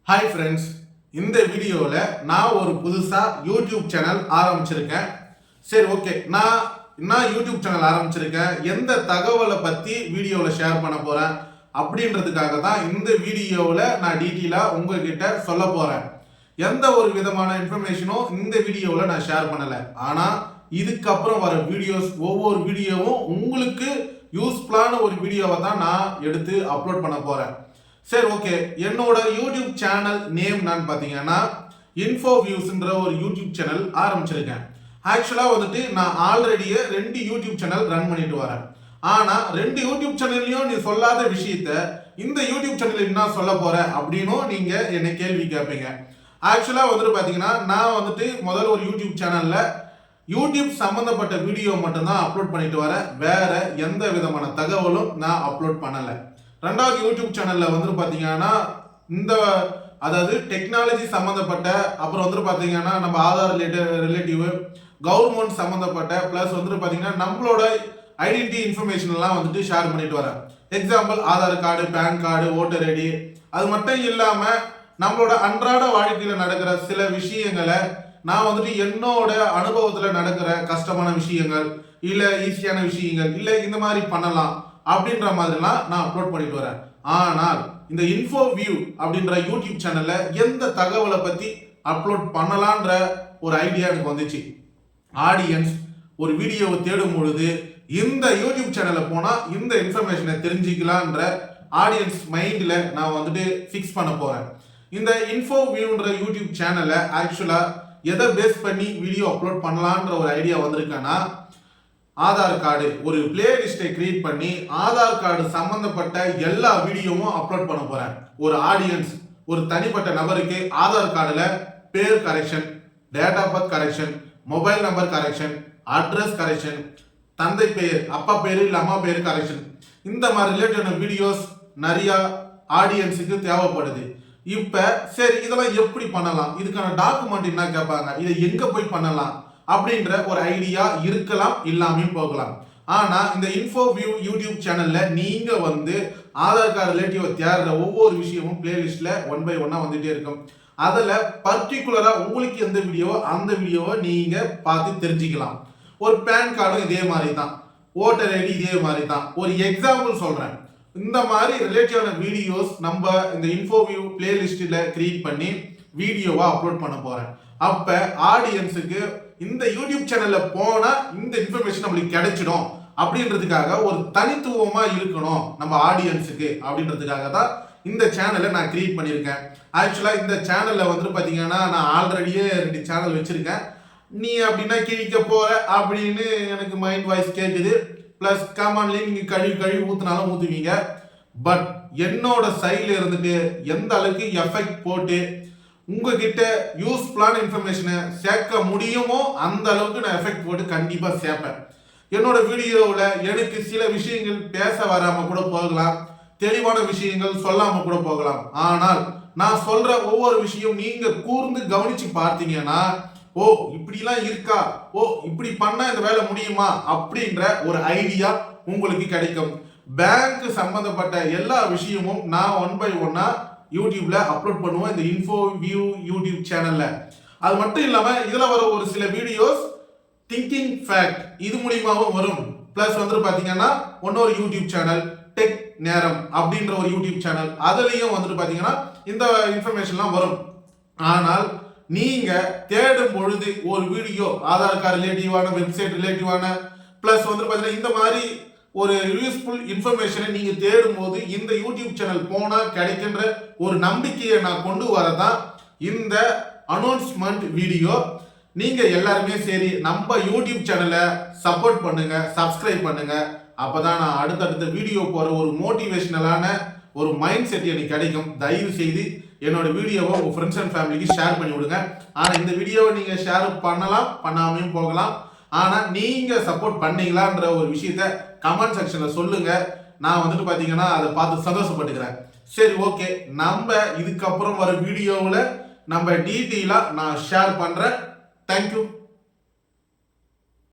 Hi friends, இந்த வீடியோல நான் ஒரு புதுசா யூடியூப் சேனல் ஆரம்பிச்சிருக்கேன். சரி ஓகே, நான் யூடியூப் சேனல் ஆரம்பிச்சிருக்கேன். எந்த தகவலை பத்தி வீடியோல ஷேர் பண்ண போறேன் அப்படின்றதுக்காக தான் இந்த வீடியோவில் நான் டீட்டெயிலாக உங்ககிட்ட சொல்ல போறேன். எந்த ஒரு விதமான இன்ஃபர்மேஷனும் இந்த வீடியோவில் நான் ஷேர் பண்ணலை. ஆனால் இதுக்கப்புறம் வர வீடியோஸ் ஒவ்வொரு வீடியோவும் உங்களுக்கு யூஸ்ஃபுல்லான ஒரு வீடியோவை தான் நான் எடுத்து அப்லோட் பண்ண போறேன். சரி ஓகே, என்னோட யூடியூப் சேனல் நேம் நான் பார்த்தீங்கன்னா இன்ஃபோவியூஸ்ன்ற ஒரு யூடியூப் சேனல் ஆரம்பிச்சிருக்கேன். ஆக்சுவலாக வந்துட்டு நான் ஆல்ரெடியே 2 யூடியூப் சேனல் ரன் பண்ணிட்டு வரேன். ஆனால் 2 யூடியூப் சேனல்லையும் நீ சொல்லாத விஷயத்த இந்த யூடியூப் சேனல் என்ன சொல்ல போற அப்படின்னும் நீங்கள் என்னை கேள்வி கேட்பீங்க. ஆக்சுவலாக வந்துட்டு பார்த்தீங்கன்னா நான் வந்துட்டு முதல்ல ஒரு யூடியூப் சேனலில் யூடியூப் சம்மந்தப்பட்ட வீடியோ மட்டும்தான் அப்லோட் பண்ணிட்டு வரேன். வேற எந்த விதமான தகவலும் நான் அப்லோட் பண்ணலை. ரெண்டாவது யூடியூப் சேனலில் வந்துட்டு பார்த்தீங்கன்னா அதாவது டெக்னாலஜி சம்மந்தப்பட்ட, அப்புறம் வந்துட்டு பார்த்தீங்கன்னா நம்ம ஆதார் ரிலேட்டிவ் கவர்மெண்ட் சம்மந்தப்பட்ட ப்ளஸ் வந்துட்டு பார்த்தீங்கன்னா நம்மளோட ஐடென்டிட்டி இன்ஃபர்மேஷன் எல்லாம் வந்துட்டு ஷேர் பண்ணிட்டு வரேன். Example Aadhaar card, PAN card, voter ID. அது மட்டும் இல்லாமல் நம்மளோட அன்றாட வாழ்க்கையில் நடக்கிற சில விஷயங்களை நான் வந்துட்டு என்னோட அனுபவத்தில் நடக்கிற கஷ்டமான விஷயங்கள் இல்லை ஈஸியான விஷயங்கள் இல்லை இந்த மாதிரி பண்ணலாம் அப்படின்ற மாதிரிலாம் நான் அப்லோட் பண்ணிட்டு வரேன். ஆனால் இந்த இன்ஃபோவியூ அப்படின்ற யூடியூப் சேனல்ல எந்த தகவலை பத்தி அப்லோட் பண்ணலான்ற ஒரு ஐடியா எனக்கு வந்துச்சு. ஆடியன்ஸ் ஒரு வீடியோவை தேடும் பொழுது இந்த யூடியூப் சேனல்ல போனா இந்த இன்ஃபர்மேஷனை தெரிஞ்சுக்கலான்ற ஆடியன்ஸ் மைண்ட்ல நான் வந்துட்டு ஃபிக்ஸ் பண்ண போறேன். இந்த இன்ஃபோவியூன்ற யூடியூப் சேனலை ஆக்சுவலா எதை பேஸ் பண்ணி வீடியோ அப்லோட் பண்ணலான்ற ஒரு ஐடியா வந்திருக்கேன்னா, ஆதார் கார்டு ஒரு பிளேலிஸ்டை கிரியேட் பண்ணி ஆதார் கார்டு சம்பந்தப்பட்ட எல்லா வீடியோவும் அப்லோட் பண்ண போறேன். ஒரு ஆடியன்ஸ், ஒரு தனிப்பட்ட நபருக்கு ஆதார் கார்டுல பேர் correction, date of birth correction, mobile number correction, address correction, தந்தை பெயர் அப்பா பேரு இல்லை அம்மா பேரு கரெக்ஷன், இந்த மாதிரி ரிலேட்டட் வீடியோஸ் நிறைய ஆடியன்ஸுக்கு தேவைப்படுது. இப்ப சரி இதெல்லாம் எப்படி பண்ணலாம், இதுக்கான டாக்குமெண்ட் என்ன கேட்பாங்க, இதை எங்க போய் பண்ணலாம் அப்படின்ற ஒரு ஐடியா இருக்கலாம், இல்லாமையும் போகலாம். ஆனா இந்த இன்ஃபோவியூ யூடியூப் சேனல்ல நீங்க வந்து ஆதார் கார்டு ரிலேட்டிவ் தேடுற ஒவ்வொரு விஷயமும் பிளேலிஸ்ட்ல 1 by 1 வந்துட்டே இருக்கும். அதுல பர்டிகுலரா உங்களுக்கு எந்த வீடியோ அந்த வீடியோவை நீங்க பார்த்து தெரிஞ்சுக்கலாம். ஒரு பேன் கார்டும் இதே மாதிரி தான், ஓட்டர் ஐடி இதே மாதிரி தான். ஒரு எக்ஸாம்பிள் சொல்றேன். இந்த மாதிரி ரிலேட்டிவான வீடியோஸ் நம்ம இந்த இன்ஃபோவியூ பிளேலிஸ்ட்ல கிரியேட் பண்ணி வீடியோவா அப்லோட் பண்ண போறேன். அப்ப ஆடியன்ஸுக்கு இந்த யூடியூப் சேனல்ல போனா இந்த இன்ஃபர்மேஷன் நம்மளுக்கு கிடைச்சிடும் அப்படின்றதுக்காக ஒரு தனித்துவமா இருக்கணும் நம்ம ஆடியன்ஸுக்கு அப்படின்றதுக்காக தான் இந்த சேனலை நான் கிரியேட் பண்ணியிருக்கேன். ஆக்சுவலா இந்த சேனல்ல வந்து பாத்தீங்கன்னா நான் ஆல்ரெடியே 2 சேனல் வச்சிருக்கேன். நீ அப்படின்னா கிழிக்க போற அப்படின்னு எனக்கு மைண்ட் வாய்ஸ் கேட்குது. பிளஸ் கமெண்ட்லயும் நீங்க கழுவி ஊத்துனாலும் ஊத்துவீங்க. பட் என்னோட சைட்ல இருந்துட்டு எந்த அளவுக்கு எஃபெக்ட் போட்டு உங்ககிட்ட யூஸ்ஃபுல்லான இன்ஃபர்மேஷனை சேர்க்க முடியுமோ அந்த அளவுக்கு நான் எஃபெக்ட் போட்டு கண்டிப்பா சேர்ப்பேன். என்னோட வீடியோவில் எனக்கு சில விஷயங்கள் பேச வராம கூட போகலாம், தெளிவான விஷயங்கள் சொல்லாம கூட போகலாம். ஆனால் நான் சொல்ற ஒவ்வொரு விஷயம் நீங்க கூர்ந்து கவனிச்சு பார்த்தீங்கன்னா, ஓ இப்படிலாம் இருக்கா, ஓ இப்படி பண்ணா இந்த வேலை முடியுமா அப்படின்ற ஒரு ஐடியா உங்களுக்கு கிடைக்கும். பேங்க் சம்பந்தப்பட்ட எல்லா விஷயமும் நான் 1 by 1 யூடியூப்ல அப்லோட் பண்ணுவோம் இந்த இன்ஃபோவியூ யூடியூப் சேனல்ல. அது மட்டும் இல்லாம இதுல வர ஒரு சில வீடியோஸ் திங்கிங் ஃபேக்ட் இது மூலியமாவும் வரும். பிளஸ் வந்து பாத்தீங்கன்னா இன்னொரு யூடியூப் சேனல் டெக் நேரம் அப்படின்ற ஒரு யூடியூப் சேனல், அதுலயும் வந்துட்டு பாத்தீங்கன்னா இந்த இன்ஃபர்மேஷன்லாம் வரும். ஆனால் நீங்க தேடும் பொழுது ஒரு வீடியோ ஆதார் கார்டு ரிலேட்டிவான, வெப்சைட் ரிலேட்டிவான, பிளஸ் வந்து பாத்தீங்கன்னா இந்த மாதிரி ஒரு யூஸ்ஃபுல் இன்ஃபர்மேஷனை நீங்க தேடும் போது இந்த யூடியூப் சேனல் போனா கிடைக்கின்ற ஒரு நம்பிக்கையை நான் கொண்டு வரதான் இந்த அனௌன்ஸ்மெண்ட் வீடியோ. நீங்க எல்லாருமே சரி நம்ம யூடியூப் சேனலை சப்போர்ட் பண்ணுங்க, சப்ஸ்கிரைப் பண்ணுங்க. அப்பதான் நான் அடுத்தடுத்த வீடியோ போற ஒரு மோட்டிவேஷனலான ஒரு மைண்ட் செட் எனக்கு கிடைக்கும். தயவு செய்து என்னோட வீடியோவை உங்க ஃப்ரெண்ட்ஸ் அண்ட் ஃபேமிலிக்கு ஷேர் பண்ணி விடுங்க. ஆனா இந்த வீடியோவை நீங்க ஷேர் பண்ணலாம், பண்ணாமையும் போகலாம். ஆனா நீங்க சப்போர்ட் பண்ணீங்களான்ற ஒரு விஷயத்த கமெண்ட் செக்ஷன்ல சொல்லுங்க. நான் வந்துட்டு பாத்தீங்கன்னா அதை பார்த்து சந்தோஷப்பட்டுக்கிறேன். சரி ஓகே, நம்ம இதுக்கப்புறம் வர வீடியோவில் நம்ம டீட்டெயிலா நான் ஷேர் பண்றேன். தேங்க்யூ.